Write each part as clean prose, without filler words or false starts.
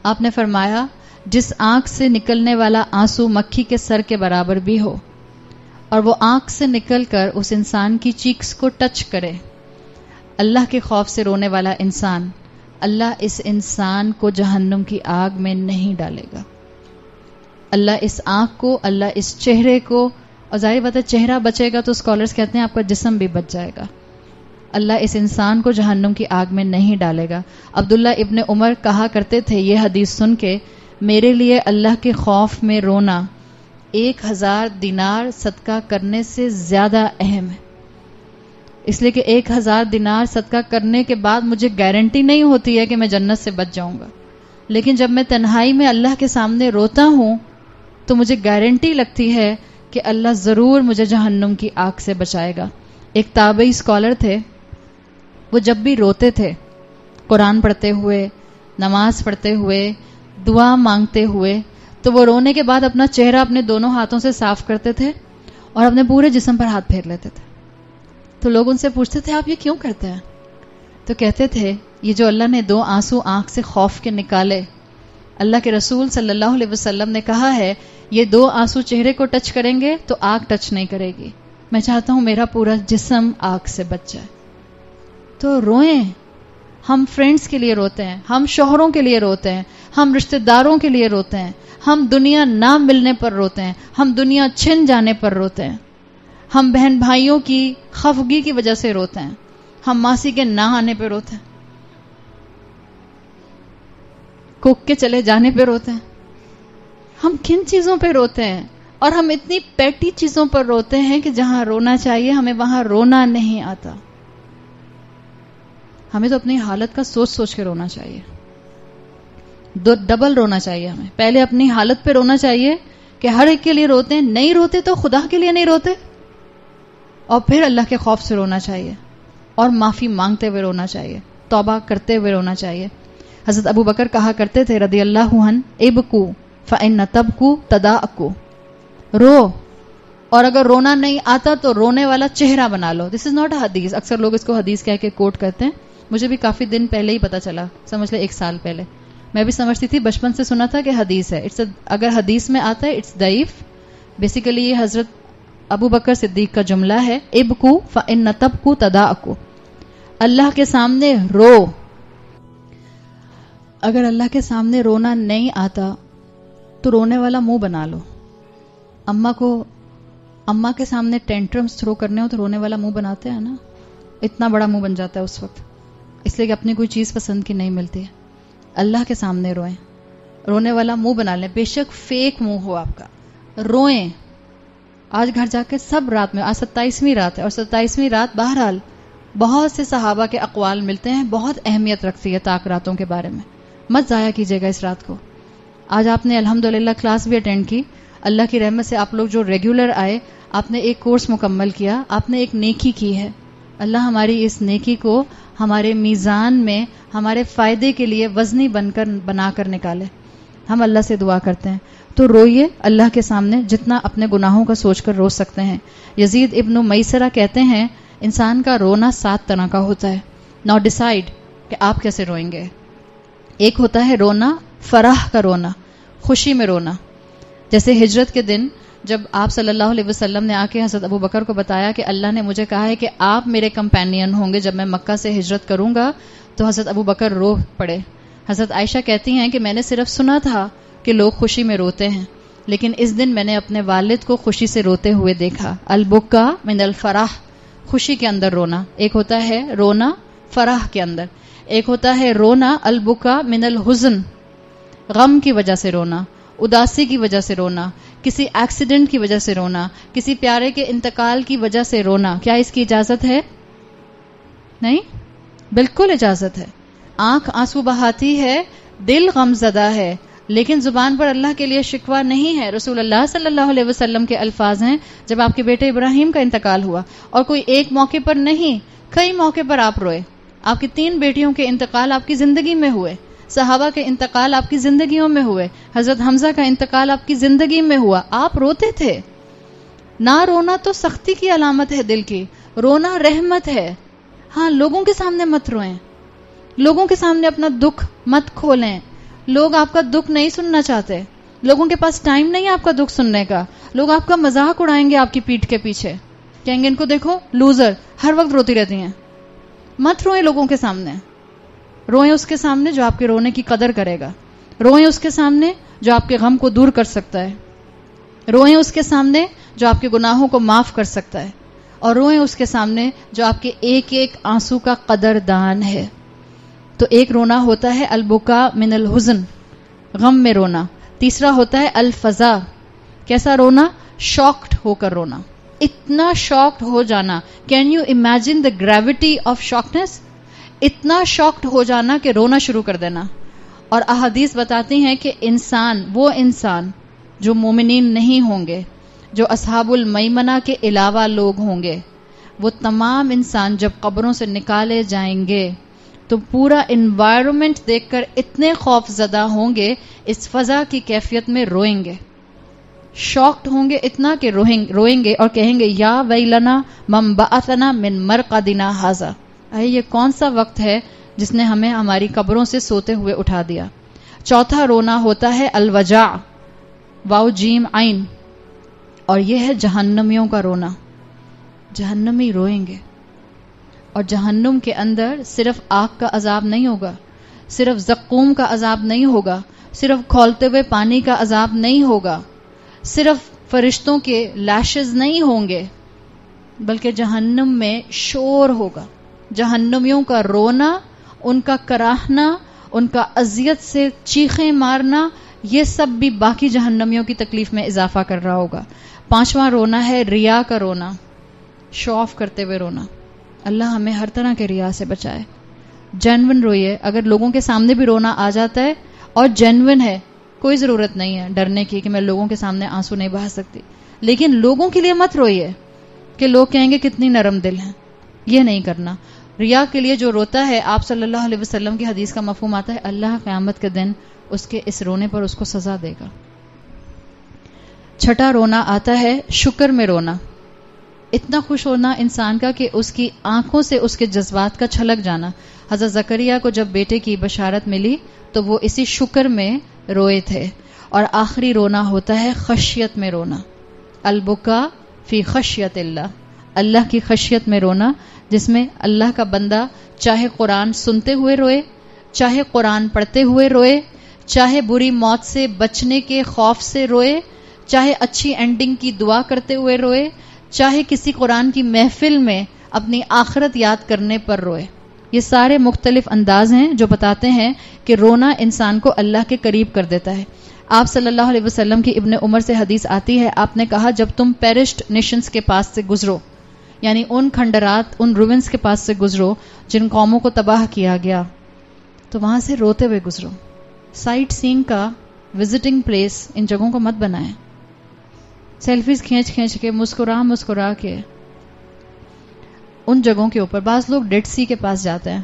آپ نے فرمایا جس آنکھ سے نکلنے والا آنسو مکھی کے سر کے برابر بھی ہو اور وہ آنکھ سے نکل کر اس انسان کی چیکس کو ٹچ کرے، اللہ کے خوف سے رونے والا انسان، اللہ اس انسان کو جہنم کی آگ میں نہیں ڈالے گا. اللہ اس آنکھ کو، اللہ اس چہرے کو، اور ظاہر بات ہے چہرہ بچے گا تو اسکالرز کہتے ہیں آپ کا جسم بھی بچ جائے گا. اللہ اس انسان کو جہنم کی آگ میں نہیں ڈالے گا. عبداللہ ابن عمر کہا کرتے تھے یہ حدیث سن کے، میرے لیے اللہ کے خوف میں رونا 1000 دینار صدقہ کرنے سے زیادہ اہم ہے. اس لیے کہ 1000 دینار صدقہ کرنے کے بعد مجھے گارنٹی نہیں ہوتی ہے کہ میں جنت سے بچ جاؤں گا، لیکن جب میں تنہائی میں اللہ کے سامنے روتا ہوں تو مجھے گارنٹی لگتی ہے کہ اللہ ضرور مجھے جہنم کی آگ سے بچائے گا. ایک تابعی اسکالر تھے، وہ جب بھی روتے تھے قرآن پڑھتے ہوئے، نماز پڑھتے ہوئے، دعا مانگتے ہوئے، تو وہ رونے کے بعد اپنا چہرہ اپنے دونوں ہاتھوں سے صاف کرتے تھے اور اپنے پورے جسم پر ہاتھ پھیر لیتے تھے. تو لوگ ان سے پوچھتے تھے آپ یہ کیوں کرتے ہیں؟ تو کہتے تھے یہ جو اللہ نے 2 آنسو آنکھ سے خوف کے نکالے، اللہ کے رسول صلی اللہ علیہ وسلم نے کہا ہے یہ 2 آنسو چہرے کو ٹچ کریں گے تو آگ ٹچ نہیں کرے گی. میں چاہتا ہوں میرا پورا جسم آگ سے بچ جائے. تو روئیں. ہم فرینڈز کے لیے روتے ہیں، ہم شوہروں کے لیے روتے ہیں، ہم رشتہ داروں کے لیے روتے ہیں، ہم دنیا نہ ملنے پر روتے ہیں، ہم دنیا چھن جانے پر روتے ہیں، ہم بہن بھائیوں کی خفگی کی وجہ سے روتے ہیں، ہم ماسی کے نہ آنے پہ روتے ہیں، کوک کے چلے جانے پہ روتے ہیں. ہم کن چیزوں پہ روتے ہیں؟ اور ہم اتنی پیٹی چیزوں پر روتے ہیں کہ جہاں رونا چاہیے ہمیں وہاں رونا نہیں آتا. ہمیں تو اپنی حالت کا سوچ سوچ کے رونا چاہیے، ڈبل رونا چاہیے. ہمیں پہلے اپنی حالت پہ رونا چاہیے کہ ہر ایک کے لیے روتے ہیں، نہیں روتے تو خدا کے لیے نہیں روتے، اور پھر اللہ کے خوف سے رونا چاہیے اور معافی مانگتے ہوئے رونا چاہیے، توبہ کرتے ہوئے رونا چاہیے. حضرت ابو بکر کہا کرتے تھے رضی اللہ عنہ، ابکو فإن تبکو تداعکو، رو، اور اگر رونا نہیں آتا تو رونے والا چہرہ بنا لو. دس از ناٹ اے حدیث. اکثر لوگ اس کو حدیث کہہ کے کوٹ کرتے ہیں، مجھے بھی کافی دن پہلے ہی پتا چلا، سمجھ لے 1 سال پہلے. میں بھی سمجھتی تھی، بچپن سے سنا تھا کہ حدیث ہے. اگر حدیث میں آتا ہے اٹس ضعیف. بیسیکلی یہ حضرت ابو بکر صدیق کا جملہ ہے، ابکو فإن تبکو تداعکو، اللہ کے سامنے رو. اگر اللہ کے سامنے رونا نہیں آتا تو رونے والا منہ بنا لو. اماں کے سامنے ٹینٹرمز تھرو کرنے ہو تو رونے والا منہ بناتے ہیں نا، اتنا بڑا منہ بن جاتا ہے اس وقت، اس لیے کہ اپنی کوئی چیز پسند کی نہیں ملتی ہے. اللہ کے سامنے روئیں، رونے والا منہ بنا لیں، بے شک فیک منہ ہو آپ کا، روئیں. آج گھر جا کے سب رات میں، آج 27ویں رات ہے، اور 27ویں رات بہرحال بہت سے صحابہ کے اقوال ملتے ہیں، بہت اہمیت رکھتی ہے طاق راتوں کے بارے میں. مت ضائع کیجیے گا اس رات کو. آج آپ نے الحمدللہ کلاس بھی اٹینڈ کی، اللہ کی رحمت سے آپ لوگ جو ریگولر آئے، آپ نے ایک کورس مکمل کیا، آپ نے ایک نیکی کی ہے. اللہ ہماری اس نیکی کو ہمارے میزان میں ہمارے فائدے کے لیے وزنی بنا کر نکالے. ہم اللہ سے دعا کرتے ہیں. تو روئیے اللہ کے سامنے جتنا اپنے گناہوں کا سوچ کر رو سکتے ہیں. یزید ابن میسرہ کہتے ہیں انسان کا رونا 7 طرح کا ہوتا ہے. ناؤ ڈیسائیڈ کہ آپ کیسے روئیں گے. ایک ہوتا ہے رونا فرح کا رونا، خوشی میں رونا. جیسے ہجرت کے دن جب آپ صلی اللہ علیہ وسلم نے آ کے حضرت ابو بکر کو بتایا کہ اللہ نے مجھے کہا ہے کہ آپ میرے کمپینین ہوں گے جب میں مکہ سے ہجرت کروں گا، تو حضرت ابو بکر رو پڑے. حضرت عائشہ کہتی ہیں کہ میں نے صرف سنا تھا کہ لوگ خوشی میں روتے ہیں، لیکن اس دن میں نے اپنے والد کو خوشی سے روتے ہوئے دیکھا. البکا من الفرح، خوشی کے اندر رونا. ایک ہوتا ہے رونا فرح کے اندر، ایک ہوتا ہے رونا البکا من الحزن، غم کی وجہ سے رونا، اداسی کی وجہ سے رونا، کسی ایکسیڈنٹ کی وجہ سے رونا، کسی پیارے کے انتقال کی وجہ سے رونا. کیا اس کی اجازت ہے؟ نہیں، بالکل اجازت ہے. آنکھ آنسو بہاتی ہے، دل غم زدہ ہے، لیکن زبان پر اللہ کے لیے شکوہ نہیں ہے. رسول اللہ صلی اللہ علیہ وسلم کے الفاظ ہیں جب آپ کے بیٹے ابراہیم کا انتقال ہوا، اور کوئی ایک موقع پر نہیں، کئی موقع پر آپ روئے. آپ کی 3 بیٹیوں کے انتقال آپ کی زندگی میں ہوئے، صحابہ کے انتقال آپ کی زندگیوں میں ہوئے، حضرت حمزہ کا انتقال آپ کی زندگی میں ہوا، آپ روتے تھے. نہ رونا تو سختی کی علامت ہے، دل کی رونا رحمت ہے. ہاں، لوگوں کے سامنے مت روئیں، لوگوں کے سامنے اپنا دکھ مت کھولیں، لوگ آپ کا دکھ نہیں سننا چاہتے, لوگوں کے پاس ٹائم نہیں ہے آپ کا دکھ سننے کا. لوگ آپ کا مذاق اڑائیں گے آپ کی پیٹھ کے پیچھے, کہیں گے ان کو دیکھو لوزر, ہر وقت روتی رہتی ہیں. مت روئیں لوگوں کے سامنے, روئیں اس کے سامنے جو آپ کے رونے کی قدر کرے گا. روئیں اس کے سامنے جو آپ کے غم کو دور کر سکتا ہے. روئیں اس کے سامنے جو آپ کے گناہوں کو معاف کر سکتا ہے. اور روئیں اس کے سامنے جو آپ کے ایک ایک آنسو کا قدردان ہے. تو ایک رونا ہوتا ہے البکا من الحزن, غم میں رونا. تیسرا ہوتا ہے الفزع, کیسا رونا؟ شاکڈ ہو کر رونا, اتنا شاکڈ ہو جانا. Can you imagine the gravity of shockness? اتنا شاکڈ ہو جانا کہ رونا شروع کر دینا. اور احادیث بتاتی ہیں کہ وہ انسان جو مومنین نہیں ہوں گے, جو اصحاب المیمنہ کے علاوہ لوگ ہوں گے, وہ تمام انسان جب قبروں سے نکالے جائیں گے تو پورا انوائرمنٹ دیکھ کر اتنے خوف زدہ ہوں گے, اس فضا کی کیفیت میں روئیں گے, شاکڈ ہوں گے اتنا کہ روئیں گے اور کہیں گے یا ویلنا من بعثنا من مرقدنا ھذا, یہ کون سا وقت ہے جس نے ہمیں ہماری قبروں سے سوتے ہوئے اٹھا دیا. چوتھا رونا ہوتا ہے الوجع, واو جیم عین, اور یہ ہے جہنمیوں کا رونا. جہنمی روئیں گے, اور جہنم کے اندر صرف آگ کا عذاب نہیں ہوگا, صرف زقوم کا عذاب نہیں ہوگا, صرف کھولتے ہوئے پانی کا عذاب نہیں ہوگا, صرف فرشتوں کے لیشز نہیں ہوں گے, بلکہ جہنم میں شور ہوگا. جہنمیوں کا رونا, ان کا کراہنا, ان کا اذیت سے چیخیں مارنا, یہ سب بھی باقی جہنمیوں کی تکلیف میں اضافہ کر رہا ہوگا. پانچواں رونا ہے ریا کا رونا, شو آف کرتے ہوئے رونا. اللہ ہمیں ہر طرح کے ریا سے بچائے. جینون روئیے. اگر لوگوں کے سامنے بھی رونا آ جاتا ہے اور جینون ہے, کوئی ضرورت نہیں ہے ڈرنے کی کہ میں لوگوں کے سامنے آنسو نہیں بہا سکتی, لیکن لوگوں کے لیے مت روئیے کہ لوگ کہیں گے کتنی نرم دل ہیں. یہ نہیں کرنا. ریا کے لیے جو روتا ہے, آپ صلی اللہ علیہ وسلم کی حدیث کا مفہوم آتا ہے, اللہ قیامت کے دن اس کے اس رونے پر اس کو سزا دے گا. چھٹا رونا آتا ہے شکر میں رونا. اتنا خوش ہونا انسان کا کہ اس کی آنکھوں سے اس کے جذبات کا چھلک جانا. حضرت زکریا کو جب بیٹے کی بشارت ملی تو وہ اسی شکر میں روئے تھے. اور آخری رونا ہوتا ہے خشیت میں رونا, البکا فی خشیت اللہ, اللہ کی خشیت میں رونا, جس میں اللہ کا بندہ چاہے قرآن سنتے ہوئے روئے, چاہے قرآن پڑھتے ہوئے روئے, چاہے بری موت سے بچنے کے خوف سے روئے, چاہے اچھی اینڈنگ کی دعا کرتے ہوئے روئے, چاہے کسی قرآن کی محفل میں اپنی آخرت یاد کرنے پر روئے. یہ سارے مختلف انداز ہیں جو بتاتے ہیں کہ رونا انسان کو اللہ کے قریب کر دیتا ہے. آپ صلی اللہ علیہ وسلم کی ابن عمر سے حدیث آتی ہے, آپ نے کہا جب تم پیرشڈ نیشنز کے پاس سے گزرو, یعنی ان کھنڈرات, ان روینز کے پاس سے گزرو جن قوموں کو تباہ کیا گیا, تو وہاں سے روتے ہوئے گزرو. سائٹ سینگ کا وزٹنگ پلیس ان جگہوں کو مت بنائیں. سیلفیز کھینچ کے مسکرا کے ان جگہوں کے اوپر. بعض لوگ ڈیڈ سی کے پاس جاتے ہیں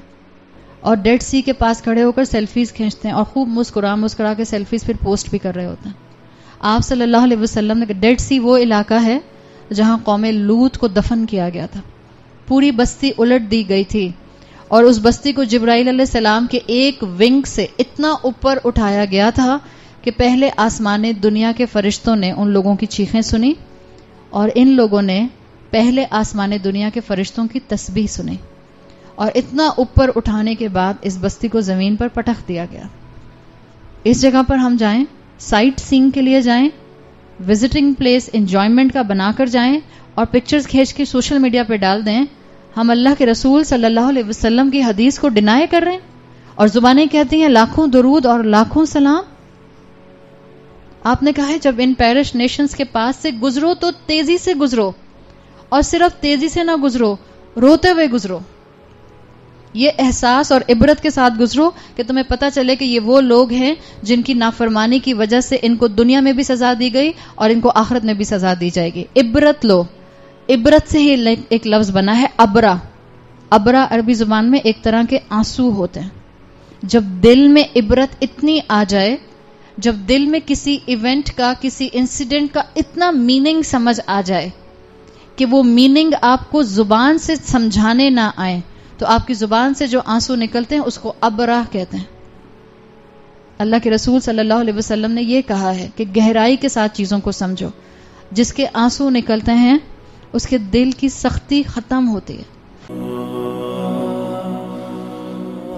اور ڈیڈ سی کے پاس کھڑے ہو کر سیلفیز کھینچتے ہیں اور خوب مسکرا کے سیلفیز پھر پوسٹ بھی کر رہے ہوتے ہیں. آپ صلی اللہ علیہ وسلم نے کہا ڈیڈ سی وہ علاقہ ہے جہاں قوم لوط کو دفن کیا گیا تھا. پوری بستی الٹ دی گئی تھی اور اس بستی کو جبرائیل علیہ السلام کے ایک ونگ سے اتنا اوپر اٹھایا گیا تھا کہ پہلے آسمان دنیا کے فرشتوں نے ان لوگوں کی چیخیں سنی اور ان لوگوں نے پہلے آسمان دنیا کے فرشتوں کی تسبیح سنی, اور اتنا اوپر اٹھانے کے بعد اس بستی کو زمین پر پٹخ دیا گیا. اس جگہ پر ہم جائیں, سائٹ سینگ کے لیے جائیں, وزٹنگ پلیس انجوائمنٹ کا بنا کر جائیں اور پکچرز کھینچ کے سوشل میڈیا پہ ڈال دیں. ہم اللہ کے رسول صلی اللہ علیہ وسلم کی حدیث کو ڈینائی کر رہے ہیں اور زبانیں کہتی ہیں لاکھوں درود اور لاکھوں سلام. آپ نے کہا ہے جب ان پیرش نیشنز کے پاس سے گزرو تو تیزی سے گزرو, اور صرف تیزی سے نہ گزرو, روتے ہوئے گزرو. یہ احساس اور عبرت کے ساتھ گزرو کہ تمہیں پتہ چلے کہ یہ وہ لوگ ہیں جن کی نافرمانی کی وجہ سے ان کو دنیا میں بھی سزا دی گئی اور ان کو آخرت میں بھی سزا دی جائے گی. عبرت لو. عبرت سے ہی ایک لفظ بنا ہے ابرا. ابرا عربی زبان میں ایک طرح کے آنسو ہوتے ہیں. جب دل میں عبرت اتنی آ جائے, جب دل میں کسی ایونٹ کا, کسی انسیڈنٹ کا اتنا میننگ سمجھ آ جائے کہ وہ میننگ آپ کو زبان سے سمجھانے نہ آئے, تو آپ کی زبان سے جو آنسو نکلتے ہیں اس کو ابرا کہتے ہیں. اللہ کے رسول صلی اللہ علیہ وسلم نے یہ کہا ہے کہ گہرائی کے ساتھ چیزوں کو سمجھو. جس کے آنسو نکلتے ہیں اس کے دل کی سختی ختم ہوتی ہے.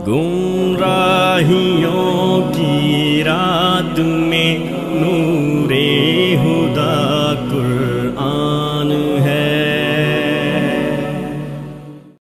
گمراہیوں کی رات میں نور